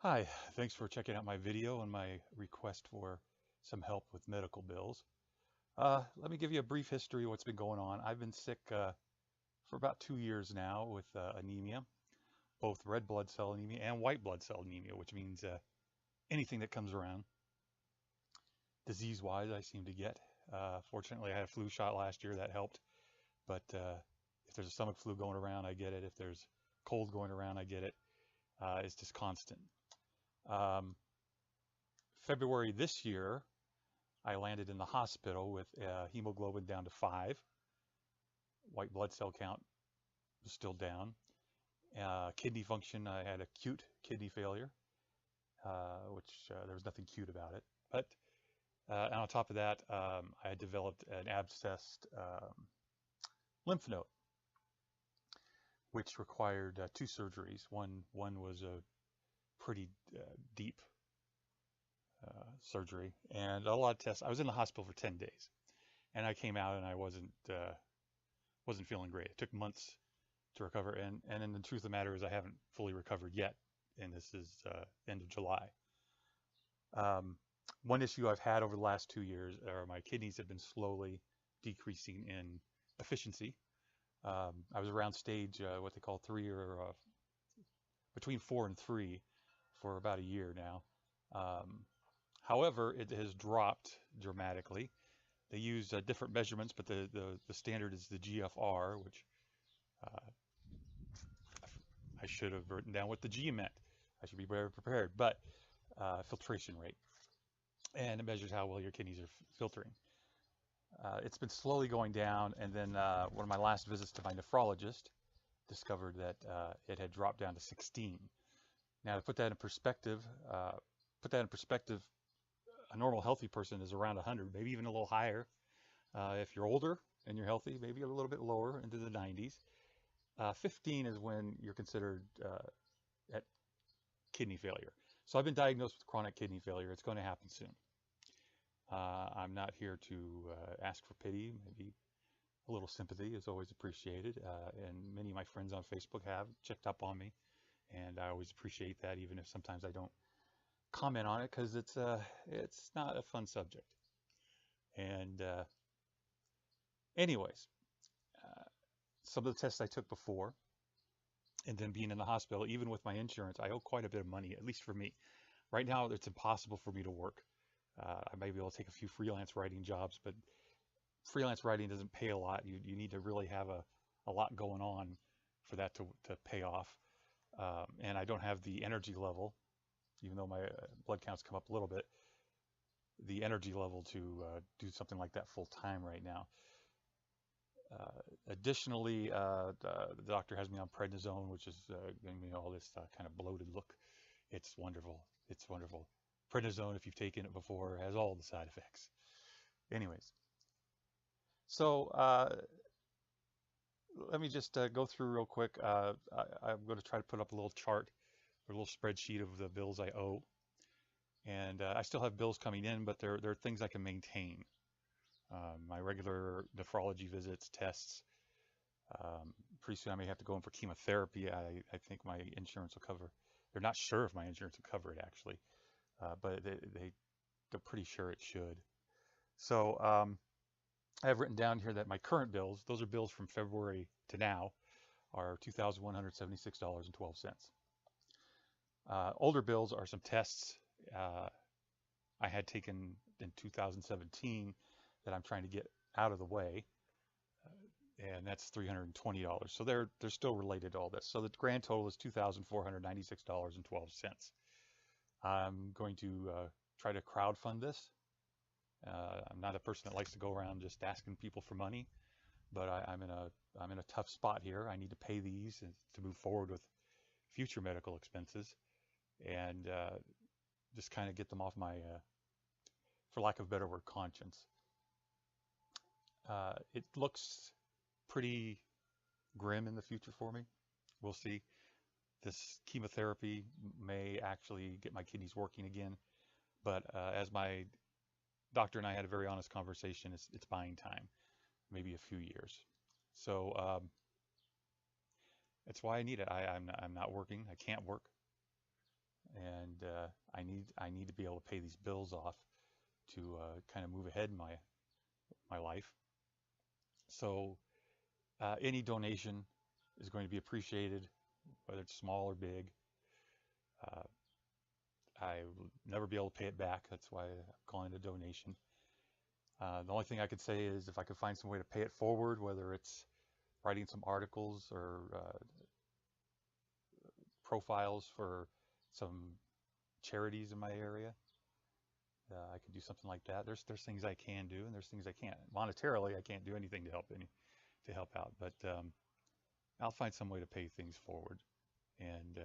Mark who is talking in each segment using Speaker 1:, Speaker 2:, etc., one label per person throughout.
Speaker 1: Hi, thanks for checking out my video and my request for some help with medical bills. Let me give you a brief history of what's been going on. I've been sick for about 2 years now with anemia, both red blood cell anemia and white blood cell anemia, which means anything that comes around disease-wise I seem to get. Fortunately, I had a flu shot last year that helped, but if there's a stomach flu going around, I get it. If there's cold going around, I get it. It's just constant. Um, February this year, I landed in the hospital with hemoglobin down to 5. White blood cell count was still down. Kidney function, I had acute kidney failure, which there was nothing cute about it. But and on top of that, I had developed an abscessed lymph node, which required 2 surgeries. One was a pretty deep surgery and a lot of tests. I was in the hospital for 10 days, and I came out and I wasn't feeling great. It took months to recover, and then the truth of the matter is I haven't fully recovered yet, and this is end of July. One issue I've had over the last 2 years are my kidneys have been slowly decreasing in efficiency. I was around stage what they call 3 or between 4 and 3 for about a year now. However, it has dropped dramatically. They use different measurements, but the standard is the GFR, which I should have written down what the G meant. I should be better prepared, but filtration rate. And it measures how well your kidneys are filtering. It's been slowly going down, and then one of my last visits to my nephrologist discovered that it had dropped down to 16. Now, to put that in perspective, a normal healthy person is around 100, maybe even a little higher. If you're older and you're healthy, maybe a little bit lower into the 90s. 15 is when you're considered at kidney failure. So I've been diagnosed with chronic kidney failure. It's going to happen soon. I'm not here to ask for pity. Maybe a little sympathy is always appreciated. And many of my friends on Facebook have checked up on me, and I always appreciate that, even if sometimes I don't comment on it, because it's not a fun subject. And anyways, some of the tests I took before, and then being in the hospital, even with my insurance, I owe quite a bit of money, at least for me. Right now, it's impossible for me to work. I may be able to take a few freelance writing jobs, but freelance writing doesn't pay a lot. You need to really have a lot going on for that to pay off. And I don't have the energy level, even though my blood counts come up a little bit, the energy level to do something like that full time right now. Additionally, the doctor has me on prednisone, which is giving me all this kind of bloated look. It's wonderful. It's wonderful. Prednisone, if you've taken it before, has all the side effects. Anyways, so let me just go through real quick. I'm going to try to put up a little chart or a little spreadsheet of the bills I owe. And I still have bills coming in, but there are things I can maintain. My regular nephrology visits, tests. Pretty soon I may have to go in for chemotherapy. I think my insurance will cover. They're not sure if my insurance will cover it, actually, but they're pretty sure it should. So I have written down here that my current bills, those are bills from February to now, are $2,176.12. Older bills are some tests I had taken in 2017 that I'm trying to get out of the way, and that's $320. So they're still related to all this. So the grand total is $2,496.12. I'm going to try to crowdfund this. I'm not a person that likes to go around just asking people for money, but I'm in a tough spot here. I need to pay these to move forward with future medical expenses, and just kind of get them off my, for lack of a better word, conscience. It looks pretty grim in the future for me. We'll see. This chemotherapy may actually get my kidneys working again, but as my doctor and I had a very honest conversation, it's buying time, maybe a few years. So that's why I need it. I'm not working. I can't work, and I need to be able to pay these bills off to kind of move ahead in my life. So any donation is going to be appreciated, whether it's small or big. Uh, I will never be able to pay it back. That's why I'm calling it a donation. The only thing I could say is if I could find some way to pay it forward, whether it's writing some articles or profiles for some charities in my area, I could do something like that. There's things I can do, and there's things I can't. Monetarily, I can't do anything to help out, but I'll find some way to pay things forward. And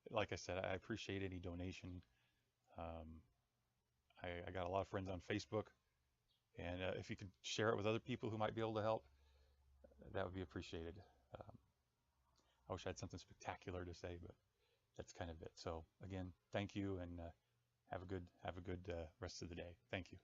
Speaker 1: like I said, I appreciate any donation. Um, I got a lot of friends on Facebook, and if you could share it with other people who might be able to help, that would be appreciated. Um, I wish I had something spectacular to say, but that's kind of it. So again, thank you, and have a good rest of the day. Thank you.